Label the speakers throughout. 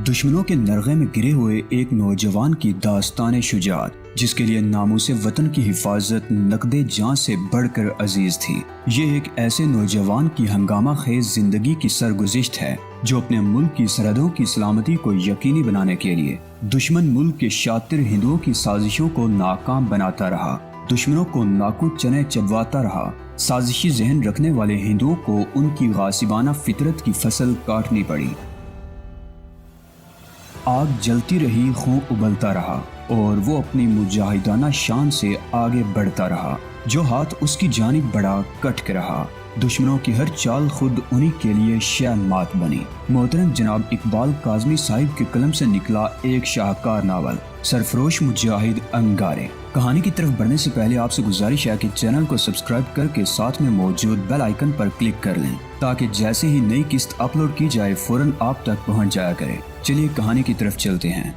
Speaker 1: دشمنوں کے نرغے میں گرے ہوئے ایک نوجوان کی داستان شجاعت، جس کے لیے ناموس وطن کی حفاظت نقد جان سے بڑھ کر عزیز تھی۔ یہ ایک ایسے نوجوان کی ہنگامہ خیز زندگی کی سرگزشت ہے جو اپنے ملک کی سرحدوں کی سلامتی کو یقینی بنانے کے لیے دشمن ملک کے شاطر ہندوؤں کی سازشوں کو ناکام بناتا رہا، دشمنوں کو ناکو چنے چبواتا رہا۔ سازشی ذہن رکھنے والے ہندوؤں کو ان کی غاصبانہ فطرت کی فصل کاٹنی پڑی۔ آگ جلتی رہی، خون ابلتا رہا اور وہ اپنی مجاہدانہ شان سے آگے بڑھتا رہا۔ جو ہاتھ اس کی جانب بڑھا کٹ کے رہا۔ دشمنوں کی ہر چال خود انہی کے لیے شہ مات بنی۔ محترم جناب اقبال کاظمی صاحب کے قلم سے نکلا ایک شاہکار ناول سرفروش مجاہد انگارے۔ کہانی کی طرف بڑھنے سے پہلے آپ سے گزارش ہے کہ چینل کو سبسکرائب کر کے ساتھ میں موجود بیل آئیکن پر کلک کر لیں تاکہ جیسے ہی نئی قسط اپلوڈ کی جائے فوراً آپ تک پہنچ جایا کرے۔ چلیے کہانی کی طرف چلتے ہیں۔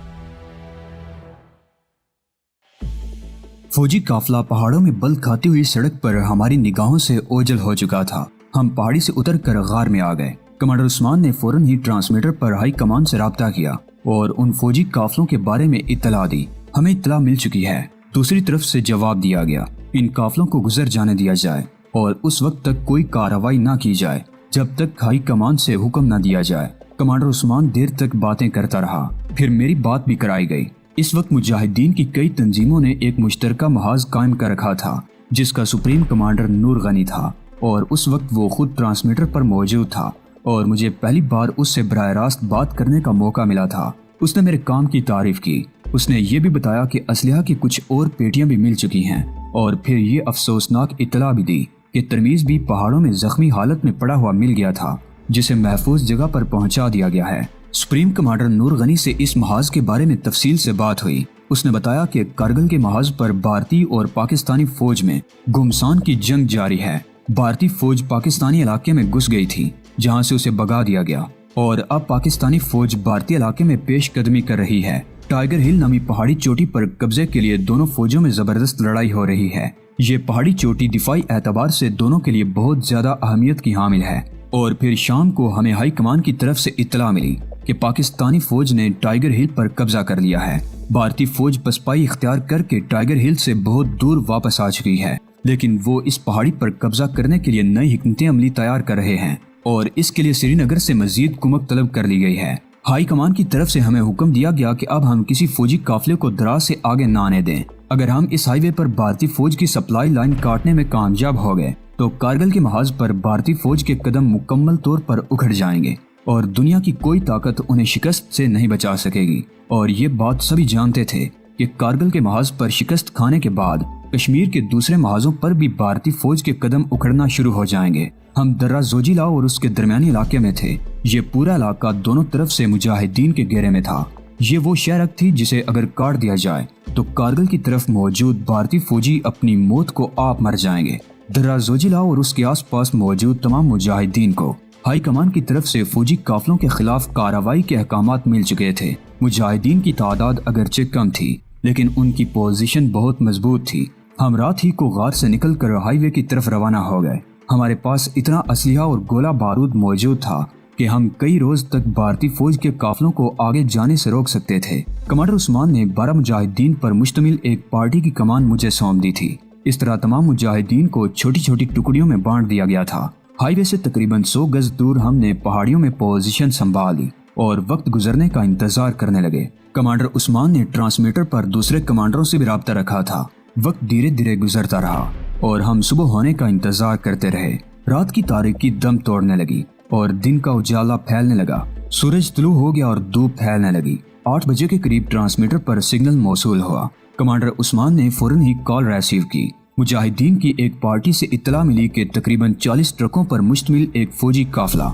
Speaker 1: فوجی قافلہ پہاڑوں میں بل کھاتی ہوئی سڑک پر ہماری نگاہوں سے اوجھل ہو چکا تھا۔ ہم پہاڑی سے اتر کر غار میں آ گئے۔ کمانڈر عثمان نے فوراً ہی ٹرانسمیٹر پر ہائی کمان سے رابطہ کیا اور ان فوجی قافلوں کے بارے میں اطلاع دی۔ ہمیں اطلاع مل چکی ہے۔ دوسری طرف سے جواب دیا گیا، ان قافلوں کو گزر جانے دیا جائے اور اس وقت تک کوئی کارروائی نہ کی جائے جب تک ہائی کمان سے حکم نہ دیا جائے۔ کمانڈر عثمان دیر تک باتیں کرتا رہا، پھر میری بات بھی کرائی گئی۔ اس وقت مجاہدین کی کئی تنظیموں نے ایک مشترکہ محاذ قائم کر رکھا تھا جس کا سپریم کمانڈر نور غنی تھا، اور اس وقت وہ خود ٹرانسمیٹر پر موجود تھا اور مجھے پہلی بار اس سے براہ راست بات کرنے کا موقع ملا تھا۔ اس نے میرے کام کی تعریف کی۔ اس نے یہ بھی بتایا کہ اسلحہ کی کچھ اور پیٹیاں بھی مل چکی ہیں، اور پھر یہ افسوسناک اطلاع بھی دی کہ ترمیز بھی پہاڑوں میں زخمی حالت میں پڑا ہوا مل گیا تھا جسے محفوظ جگہ پر پہنچا دیا گیا ہے۔ سپریم کمانڈر نور غنی سے اس محاذ کے بارے میں تفصیل سے بات ہوئی۔ اس نے بتایا کہ کارگل کے محاذ پر بھارتی اور پاکستانی فوج میں گھمسان کی جنگ جاری ہے۔ بھارتی فوج پاکستانی علاقے میں گھس گئی تھی جہاں سے اسے بھگا دیا گیا، اور اب پاکستانی فوج بھارتی علاقے میں پیش قدمی کر رہی ہے۔ ٹائیگر ہل نامی پہاڑی چوٹی پر قبضے کے لیے دونوں فوجوں میں زبردست لڑائی ہو رہی ہے۔ یہ پہاڑی چوٹی دفاعی اعتبار سے دونوں کے لیے بہت زیادہ اہمیت کی حامل ہے۔ اور پھر شام کو ہمیں ہائی کمان کی طرف سے اطلاع ملی کہ پاکستانی فوج نے ٹائیگر ہل پر قبضہ کر لیا ہے۔ بھارتی فوج پسپائی اختیار کر کے ٹائیگر ہل سے بہت دور واپس آ چکی ہے، لیکن وہ اس پہاڑی پر قبضہ کرنے کے لیے نئی حکمت عملی تیار کر رہے ہیں، اور اس کے لیے سری نگر سے مزید کمک طلب کر لی گئی ہے۔ ہائی کمان کی طرف سے ہمیں حکم دیا گیا کہ اب ہم کسی فوجی قافلے کو دراز سے آگے نہ آنے دیں۔ اگر ہم اس ہائی وے پر بھارتی فوج کی سپلائی لائن کاٹنے میں کامیاب ہو گئے تو کارگل کے محاذ پر بھارتی فوج کے قدم مکمل طور پر اکھڑ جائیں گے اور دنیا کی کوئی طاقت انہیں شکست سے نہیں بچا سکے گی۔ اور یہ بات سبھی جانتے تھے کہ کارگل کے محاذ پر شکست کھانے کے بعد کشمیر کے دوسرے محاذوں پر بھی بھارتی فوج کے قدم اکھڑنا شروع ہو جائیں گے۔ ہم درہ زوجیلا اور اس کے درمیانی علاقے میں تھے۔ یہ پورا علاقہ دونوں طرف سے مجاہدین کے گھیرے میں تھا۔ یہ وہ شہرک تھی جسے اگر کاٹ دیا جائے تو کارگل کی طرف موجود بھارتی فوجی اپنی موت کو آپ مر جائیں گے۔ درہ زوجیلا اور اس کے آس پاس موجود تمام مجاہدین کو ہائی کمان کی طرف سے فوجی قافلوں کے خلاف کارروائی کے احکامات مل چکے تھے۔ مجاہدین کی تعداد اگرچہ کم تھی لیکن ان کی پوزیشن بہت مضبوط تھی۔ ہم رات ہی کو غار سے نکل کر ہائی وے کی طرف روانہ ہو گئے۔ ہمارے پاس اتنا اسلحہ اور گولہ بارود موجود تھا کہ ہم کئی روز تک بھارتی فوج کے قافلوں کو آگے جانے سے روک سکتے تھے۔ کمانڈر عثمان نے 12 مجاہدین پر مشتمل ایک پارٹی کی کمان مجھے سونپ دی تھی۔ اس طرح تمام مجاہدین کو چھوٹی چھوٹی ٹکڑیوں میں بانٹ دیا گیا تھا۔ ہائی وے سے تقریباً 100 گز دور ہم نے پہاڑیوں میں پوزیشن سنبھال لی اور وقت گزرنے کا انتظار کرنے لگے۔ کمانڈر عثمان نے ٹرانسمیٹر پر دوسرے کمانڈروں سے بھی رابطہ رکھا تھا۔ وقت دھیرے دھیرے گزرتا رہا اور ہم صبح ہونے کا انتظار کرتے رہے۔ رات کی تاریکی دم توڑنے لگی اور دن کا اجالا پھیلنے لگا۔ سورج طلوع ہو گیا اور دھوپ پھیلنے لگی۔ 8 بجے کے قریب ٹرانسمیٹر پر سگنل موصول ہوا۔ کمانڈر عثمان نے فوراً ہی کال ریسیو کی۔ مجاہدین کی ایک پارٹی سے اطلاع ملی کہ تقریباً 40 ٹرکوں پر مشتمل ایک فوجی قافلہ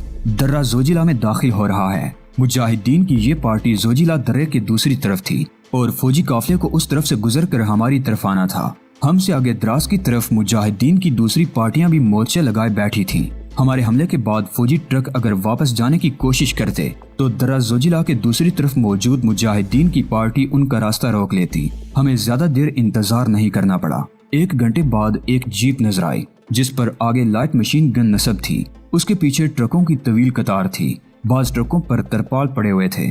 Speaker 1: درہ زوجیلا میں داخل ہو رہا ہے۔ مجاہدین کی یہ پارٹی زوجیلا درے کے دوسری طرف تھی اور فوجی قافلے کو اس طرف سے گزر کر ہماری طرف آنا تھا۔ ہم سے آگے دراز کی طرف مجاہدین کی دوسری پارٹیاں بھی مورچے لگائے بیٹھی تھیں۔ ہمارے حملے کے بعد فوجی ٹرک اگر واپس جانے کی کوشش کرتے تو درہ زوجیلا کے دوسری طرف موجود مجاہدین کی پارٹی ان کا راستہ روک لیتی۔ ہمیں زیادہ دیر انتظار نہیں کرنا پڑا۔ 1 گھنٹے بعد ایک جیپ نظر آئی جس پر آگے لائٹ مشین گن نصب تھی۔ اس کے پیچھے ٹرکوں کی طویل قطار تھی۔ بعض ٹرکوں پر ترپال پڑے ہوئے تھے۔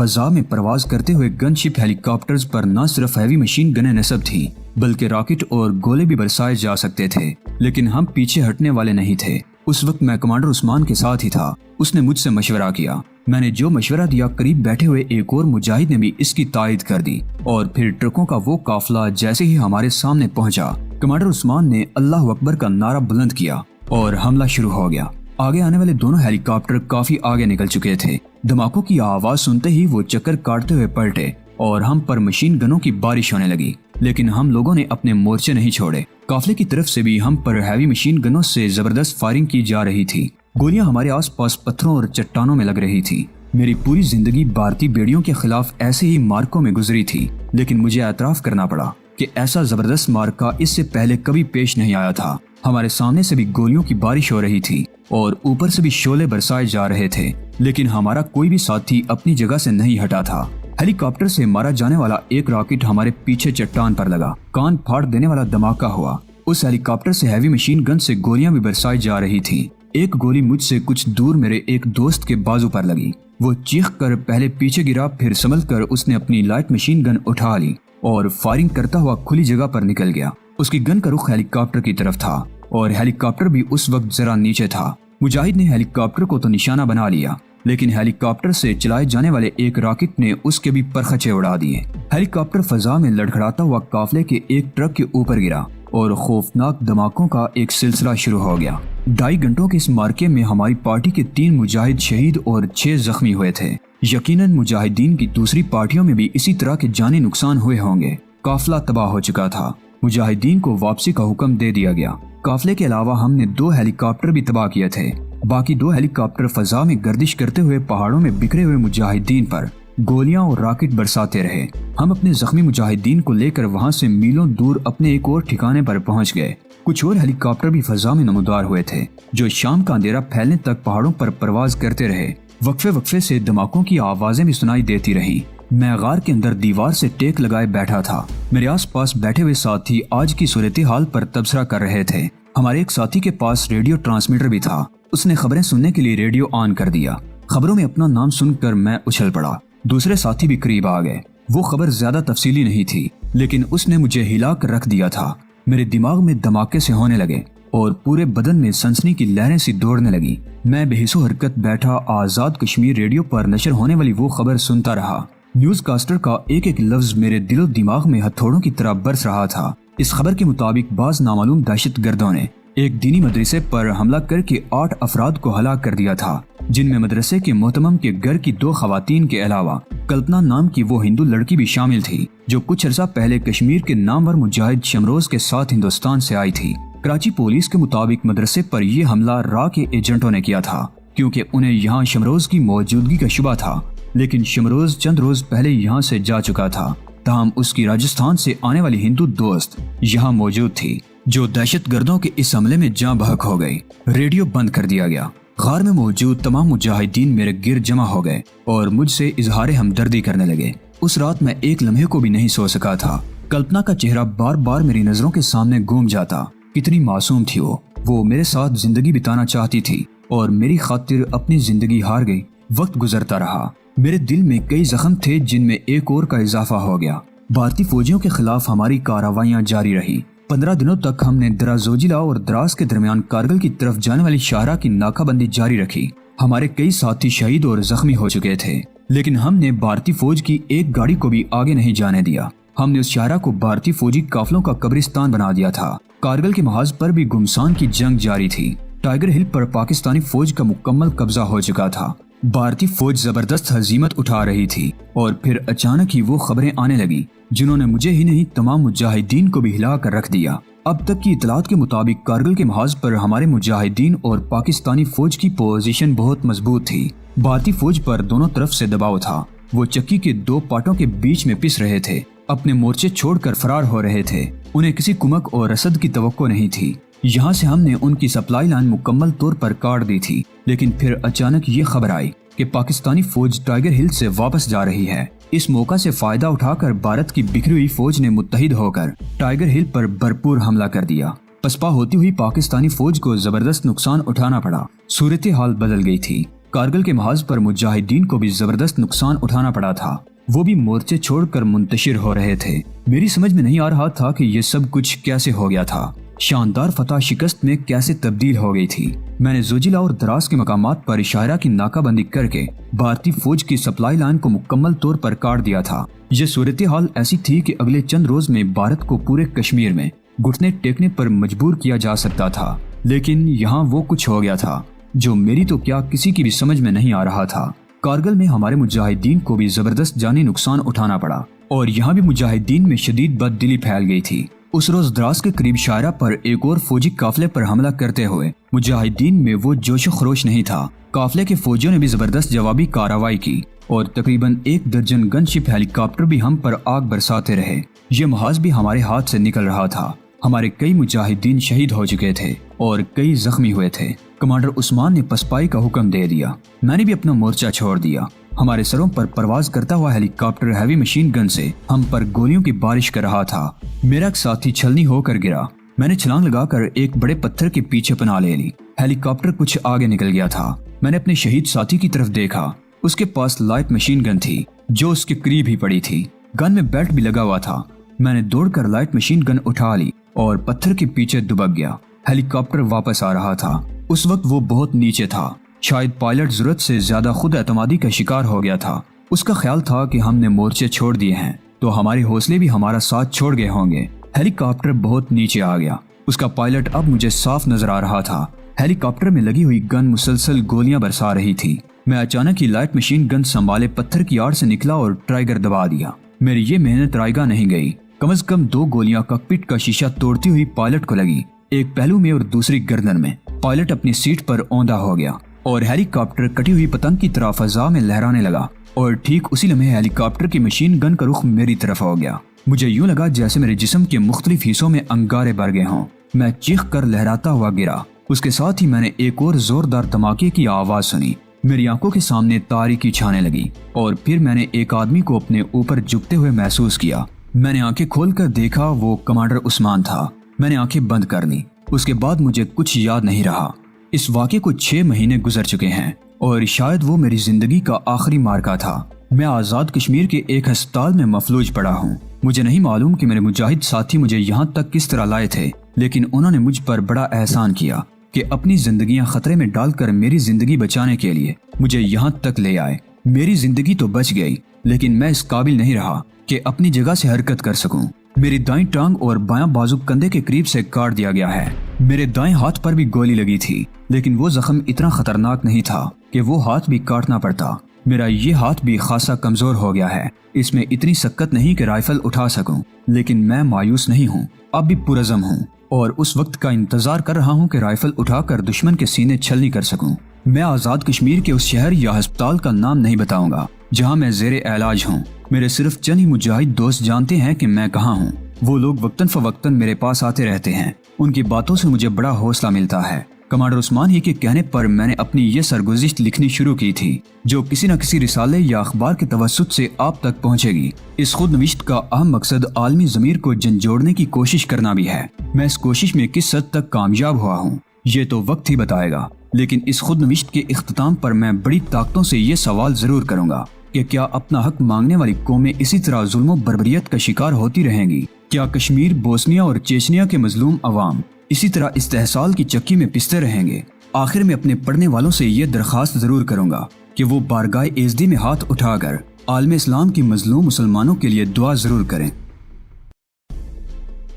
Speaker 1: فضا میں پرواز کرتے ہوئے گن شپ ہیلی کاپٹرز پر نہ صرف ہیوی مشین گنیں نصب تھیں بلکہ راکٹ اور گولے بھی برسائے جا سکتے تھے، لیکن ہم پیچھے ہٹنے والے نہیں تھے۔ اس وقت میں کمانڈر عثمان کے ساتھ ہی تھا۔ اس نے مجھ سے مشورہ کیا۔ میں نے جو مشورہ دیا قریب بیٹھے ہوئے ایک اور مجاہد نے بھی اس کی تائید کر دی، اور پھر ٹرکوں کا وہ قافلہ جیسے ہی ہمارے سامنے پہنچا، کمانڈر عثمان نے اللہ اکبر کا نعرہ بلند کیا اور حملہ شروع ہو گیا۔ آگے آنے والے دونوں ہیلی کاپٹر کافی آگے نکل چکے تھے۔ دھماکوں کی آواز سنتے ہی وہ چکر کاٹتے ہوئے پلٹے اور ہم پر مشین گنوں کی بارش ہونے لگی، لیکن ہم لوگوں نے اپنے مورچے نہیں چھوڑے۔ قافلے کی طرف سے بھی ہم پر ہیوی مشین گنوں سے زبردست فائرنگ کی جا رہی تھی۔ گولیاں ہمارے آس پاس پتھروں اور چٹانوں میں لگ رہی تھی۔ میری پوری زندگی بھارتی بیڑیوں کے خلاف ایسے ہی مارکوں میں گزری تھی، لیکن مجھے اعتراف کرنا پڑا کہ ایسا زبردست مارکا اس سے پہلے کبھی پیش نہیں آیا تھا۔ ہمارے سامنے سے بھی گولیوں کی بارش ہو رہی تھی اور اوپر سے بھی شعلے برسائے جا رہے تھے، لیکن ہمارا کوئی بھی ساتھی اپنی جگہ سے نہیں ہٹا تھا۔ ہیلی کاپٹر سے مارا جانے والا ایک راکٹ ہمارے پیچھے چٹان پر لگا، کان پھاڑ دینے والا دھماکہ ہوا۔ اس ہیلی کاپٹر سے ہیوی مشین گن سے گولیاں بھی برسائی جا رہی تھی۔ ایک گولی مجھ سے کچھ دور میرے ایک دوست کے بازو پر لگی۔ وہ چیخ کر پہلے پیچھے گرا، پھر سنبھل کر اس نے اپنی لائٹ مشین گن اٹھا لی اور فائرنگ کرتا ہوا کھلی جگہ پر نکل گیا۔ اس کی گن کا رخ ہیلی کاپٹر کی طرف تھا اور ہیلی کاپٹر بھی اس وقت ذرا نیچے تھا۔ مجاہد نے ہیلی کاپٹر کو تو نشانہ بنا لیا، لیکن ہیلی کاپٹر سے چلائے جانے والے ایک راکٹ نے اس کے بھی پرخچے اڑا دیے۔ ہیلی کاپٹر فضا میں لڑکھڑاتا ہوا قافلے کے ایک ٹرک کے اوپر گرا اور خوفناک دھماکوں کا ایک سلسلہ شروع ہو گیا۔ 2.5 گھنٹوں کے اس مارکے میں ہماری پارٹی کے 3 مجاہد شہید اور 6 زخمی ہوئے تھے۔ یقیناً مجاہدین کی دوسری پارٹیوں میں بھی اسی طرح کے جانی نقصان ہوئے ہوں گے۔ قافلہ تباہ ہو چکا تھا۔ مجاہدین کو واپسی کا حکم دے دیا گیا۔ قافلے کے علاوہ ہم نے 2 ہیلی کاپٹر بھی تباہ کیے تھے۔ باقی 2 ہیلی کاپٹر فضا میں گردش کرتے ہوئے پہاڑوں میں بکھرے ہوئے مجاہدین پر گولیاں اور راکٹ برساتے رہے۔ ہم اپنے زخمی مجاہدین کو لے کر وہاں سے میلوں دور اپنے ایک اور ٹھکانے پر پہنچ گئے۔ کچھ اور ہیلی کاپٹر بھی فضا میں نمودار ہوئے تھے، جو شام کا اندھیرا پھیلنے تک پہاڑوں پر پرواز کرتے رہے۔ وقفے وقفے سے دھماکوں کی آوازیں بھی سنائی دیتی رہیں۔ میں غار کے اندر دیوار سے ٹیک لگائے بیٹھا تھا۔ میرے آس پاس بیٹھے ہوئے ساتھی آج کی صورتحال پر تبصرہ کر رہے تھے۔ ہمارے ایک ساتھی کے پاس ریڈیو ٹرانسمیٹر بھی تھا۔ اس نے خبریں سننے کے لیے ریڈیو آن کر دیا۔ خبروں میں اپنا نام سن کر میں اچھل پڑا۔ دوسرے ساتھی بھی قریب آ گئے۔ وہ خبر زیادہ تفصیلی نہیں تھی، لیکن اس نے مجھے ہلا کر رکھ دیا تھا۔ میرے دماغ میں دھماکے سے ہونے لگے اور پورے بدن میں سنسنی کی لہریں سی دوڑنے لگی۔ میں بے حس و حرکت بیٹھا آزاد کشمیر ریڈیو پر نشر ہونے والی وہ خبر سنتا رہا۔ نیوز کاسٹر کا ایک ایک لفظ میرے دل و دماغ میں ہتھوڑوں کی طرح برس رہا تھا۔ اس خبر کے مطابق بعض نامعلوم دہشت گردوں نے ایک دینی مدرسے پر حملہ کر کے 8 افراد کو ہلاک کر دیا تھا، جن میں مدرسے کے محتمم کے گھر کی 2 خواتین کے علاوہ کلپنا نام کی وہ ہندو لڑکی بھی شامل تھی، جو کچھ عرصہ پہلے کشمیر کے نامور مجاہد شمروز کے ساتھ ہندوستان سے آئی تھی۔ کراچی پولیس کے مطابق مدرسے پر یہ حملہ را کے ایجنٹوں نے کیا تھا، کیونکہ انہیں یہاں شمروز کی موجودگی کا شبہ تھا، لیکن شمروز چند روز پہلے یہاں سے جا چکا تھا۔ تاہم اس کی راجستھان سے آنے والی ہندو دوست یہاں موجود تھی، جو دہشت گردوں کے اس حملے میں جاں بحق ہو گئی۔ ریڈیو بند کر دیا گیا۔ غار میں موجود تمام مجاہدین میرے گرد جمع ہو گئے اور مجھ سے اظہار ہمدردی کرنے لگے۔ اس رات میں ایک لمحے کو بھی نہیں سو سکا تھا۔ کلپنا کا چہرہ بار بار میری نظروں کے سامنے گھوم جاتا۔ کتنی معصوم تھی وہ میرے ساتھ زندگی بتانا چاہتی تھی اور میری خاطر اپنی زندگی ہار گئی۔ وقت گزرتا رہا۔ میرے دل میں کئی زخم تھے، جن میں ایک اور کا اضافہ ہو گیا۔ بھارتی فوجیوں کے خلاف ہماری کارروائیاں جاری رہی۔ 15 دنوں تک ہم نے درازوجلا اور دراز کے درمیان کارگل کی طرف جانے والی شاہراہ کی ناکہ بندی جاری رکھی۔ ہمارے کئی ساتھی شہید اور زخمی ہو چکے تھے، لیکن ہم نے بھارتی فوج کی ایک گاڑی کو بھی آگے نہیں جانے دیا۔ ہم نے اس شاہراہ کو بھارتی فوجی قافلوں کا قبرستان بنا دیا تھا۔ کارگل کے محاذ پر بھی گمسان کی جنگ جاری تھی۔ ٹائیگر ہل پر پاکستانی فوج کا مکمل قبضہ ہو چکا تھا۔ بھارتی فوج زبردست ہزیمت اٹھا رہی تھی، اور پھر اچانک ہی وہ خبریں آنے لگی جنہوں نے مجھے ہی نہیں تمام مجاہدین کو بھی ہلا کر رکھ دیا۔ اب تک کی اطلاعات کے مطابق کارگل کے محاذ پر ہمارے مجاہدین اور پاکستانی فوج کی پوزیشن بہت مضبوط تھی۔ بھارتی فوج پر دونوں طرف سے دباؤ تھا۔ وہ چکی کے 2 پاٹوں کے بیچ میں پس رہے تھے، اپنے مورچے چھوڑ کر فرار ہو رہے تھے۔ انہیں کسی کمک اور رسد کی توقع نہیں تھی۔ یہاں سے ہم نے ان کی سپلائی لائن مکمل طور پر کاٹ دی تھی، لیکن پھر اچانک یہ خبر آئی کہ پاکستانی فوج ٹائیگر ہل سے واپس جا رہی ہے۔ اس موقع سے فائدہ اٹھا کر بھارت کی بکھری ہوئی فوج نے متحد ہو کر ٹائیگر ہل پر بھرپور حملہ کر دیا۔ پسپا ہوتی ہوئی پاکستانی فوج کو زبردست نقصان اٹھانا پڑا۔ صورتحال بدل گئی تھی۔ کارگل کے محاذ پر مجاہدین کو بھی زبردست نقصان اٹھانا پڑا تھا، وہ بھی مورچے چھوڑ کر منتشر ہو رہے تھے۔ میری سمجھ میں نہیں آ رہا تھا کہ یہ سب کچھ کیسے ہو گیا تھا، شاندار فتح شکست میں کیسے تبدیل ہو گئی تھی۔ میں نے زوجیلا اور دراز کے مقامات پر اشارہ کی ناکہ بندی کر کے بھارتی فوج کی سپلائی لائن کو مکمل طور پر کاٹ دیا تھا۔ یہ صورتحال ایسی تھی کہ اگلے چند روز میں بھارت کو پورے کشمیر میں گھٹنے ٹیکنے پر مجبور کیا جا سکتا تھا، لیکن یہاں وہ کچھ ہو گیا تھا جو میری تو کیا کسی کی بھی سمجھ میں نہیں آ رہا تھا۔ کارگل میں ہمارے مجاہدین کو بھی زبردست جانی نقصان اٹھانا پڑا اور یہاں بھی مجاہدین میں شدید بد دلی پھیل گئی تھی۔ اس روز دراز کے قریب شاعرہ پر ایک اور فوجی قافلے پر حملہ کرتے ہوئے مجاہدین میں وہ جوش و خروش نہیں تھا۔ قافلے کے فوجیوں نے بھی زبردست جوابی کارروائی کی اور تقریباً 1 درجن گن شپ ہیلی کاپٹر بھی ہم پر آگ برساتے رہے۔ یہ محاذ بھی ہمارے ہاتھ سے نکل رہا تھا۔ ہمارے کئی مجاہدین شہید ہو چکے تھے اور کئی زخمی ہوئے تھے۔ کمانڈر عثمان نے پسپائی کا حکم دے دیا، میں نے بھی اپنا مورچہ چھوڑ دیا۔ ہمارے سروں پر پرواز کرتا ہوا ہیلی کاپٹر ہیوی مشین گن سے ہم پر گولیوں کی بارش کر رہا تھا۔ میرا ایک ساتھی چھلنی ہو کر گرا، میں نے چھلانگ لگا کر ایک بڑے پتھر کے پیچھے پناہ لے لی۔ ہیلی کاپٹر کچھ آگے نکل گیا تھا۔ میں نے اپنے شہید ساتھی کی طرف دیکھا، اس کے پاس لائٹ مشین گن تھی جو اس کے قریب ہی پڑی تھی، گن میں بیلٹ بھی لگا ہوا تھا۔ میں نے دوڑ کر لائٹ مشین گن اٹھا لی اور پتھر کے پیچھے دبک گیا۔ ہیلی کاپٹر واپس آ رہا تھا، اس وقت وہ بہت نیچے تھا، شاید پائلٹ ضرورت سے زیادہ خود اعتمادی کا شکار ہو گیا تھا۔ اس کا خیال تھا کہ ہم نے مورچے چھوڑ دیے ہیں تو ہمارے حوصلے بھی ہمارا ساتھ چھوڑ گئے ہوں گے۔ ہیلی کاپٹر بہت نیچے آ گیا، اس کا پائلٹ اب مجھے صاف نظر آ رہا تھا۔ ہیلی کاپٹر میں لگی ہوئی گن مسلسل گولیاں برسا رہی تھی۔ میں اچانک ہی لائٹ مشین گن سنبھالے پتھر کی آڑ سے نکلا اور ٹرائگر دبا دیا۔ میری یہ محنت رائگاں نہیں گئی، کم از کم 2 گولیاں کاکپٹ کا شیشہ توڑتی ہوئی پائلٹ کو لگی، ایک پہلو میں اور دوسری گردن میں۔ پائلٹ اپنی سیٹ پر اوندا ہو گیا اور ہیلی کاپٹر کٹی ہوئی پتنگ کی طرح فضا میں لہرانے لگا اور ٹھیک اسی لمحے ہیلی کاپٹر کی مشین گن کا رخ میری طرف ہو گیا۔ مجھے یوں لگا جیسے میرے جسم کے مختلف حصوں میں انگارے بھر گئے ہوں۔ میں چیخ کر لہراتا ہوا گرا، اس کے ساتھ ہی میں نے ایک اور زوردار دھماکے کی آواز سنی۔ میری آنکھوں کے سامنے تاریکی چھانے لگی اور پھر میں نے ایک آدمی کو اپنے اوپر جھکتے ہوئے محسوس کیا۔ میں نے آنکھیں کھول کر دیکھا، وہ کمانڈر عثمان تھا۔ میں نے آنکھیں بند کر لی، اس کے بعد مجھے کچھ یاد نہیں رہا۔ اس واقعے کو 6 مہینے گزر چکے ہیں اور شاید وہ میری زندگی کا آخری معرکہ تھا۔ میں آزاد کشمیر کے ایک ہسپتال میں مفلوج پڑا ہوں۔ مجھے نہیں معلوم کہ میرے مجاہد ساتھی مجھے یہاں تک کس طرح لائے تھے، لیکن انہوں نے مجھ پر بڑا احسان کیا کہ اپنی زندگیاں خطرے میں ڈال کر میری زندگی بچانے کے لیے مجھے یہاں تک لے آئے۔ میری زندگی تو بچ گئی، لیکن میں اس قابل نہیں رہا کہ اپنی جگہ سے حرکت کر سکوں۔ میری دائیں ٹانگ اور بایاں بازو کندھے کے قریب سے کاٹ دیا گیا ہے۔ میرے دائیں ہاتھ پر بھی گولی لگی تھی، لیکن وہ زخم اتنا خطرناک نہیں تھا کہ وہ ہاتھ بھی کاٹنا پڑتا۔ میرا یہ ہاتھ بھی خاصا کمزور ہو گیا ہے، اس میں اتنی سکت نہیں کہ رائفل اٹھا سکوں، لیکن میں مایوس نہیں ہوں، اب بھی پرعزم ہوں اور اس وقت کا انتظار کر رہا ہوں کہ رائفل اٹھا کر دشمن کے سینے چھلنی کر سکوں۔ میں آزاد کشمیر کے اس شہر یا ہسپتال کا نام نہیں بتاؤں گا جہاں میں زیر علاج ہوں۔ میرے صرف چند ہی مجاہد دوست جانتے ہیں کہ میں کہاں ہوں۔ وہ لوگ وقتاً فوقتاً میرے پاس آتے رہتے ہیں، ان کی باتوں سے مجھے بڑا حوصلہ ملتا ہے۔ کمانڈر عثمان ہی کے کہنے پر میں نے اپنی یہ سرگزشت لکھنی شروع کی تھی، جو کسی نہ کسی رسالے یا اخبار کے توسط سے آپ تک پہنچے گی۔ اس خود نوشت کا اہم مقصد عالمی ضمیر کو جھنجھوڑنے کی کوشش کرنا بھی ہے۔ میں اس کوشش میں کس حد تک کامیاب ہوا ہوں یہ تو وقت ہی بتائے گا، لیکن اس خود نوشت کے اختتام پر میں بڑی طاقتوں سے یہ سوال ضرور کروں گا کہ کیا اپنا حق مانگنے والی قومیں اسی طرح ظلم و بربریت کا شکار ہوتی رہیں گی؟ کیا کشمیر، بوسنیا اور چیچنیا کے مظلوم عوام اسی طرح استحصال کی چکی میں پستے رہیں گے؟ آخر میں اپنے پڑھنے والوں سے یہ درخواست ضرور کروں گا کہ وہ بارگاہ ایزدی میں ہاتھ اٹھا کر عالم اسلام کی مظلوم مسلمانوں کے لیے دعا ضرور کریں۔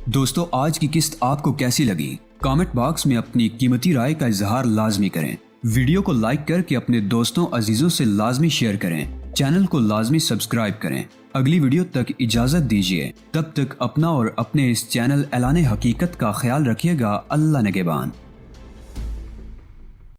Speaker 1: دوستو، آج کی قسط آپ کو کیسی لگی؟ کامنٹ باکس میں اپنی قیمتی رائے کا اظہار لازمی کریں۔ ویڈیو کو لائک کر کے اپنے دوستوں عزیزوں سے لازمی شیئر کریں۔ چینل کو لازمی سبسکرائب کریں۔ اگلی ویڈیو تک اجازت دیجیے، تب تک اپنا اور اپنے اس چینل اعلان حقیقت کا خیال رکھیے گا۔ اللہ نگہبان۔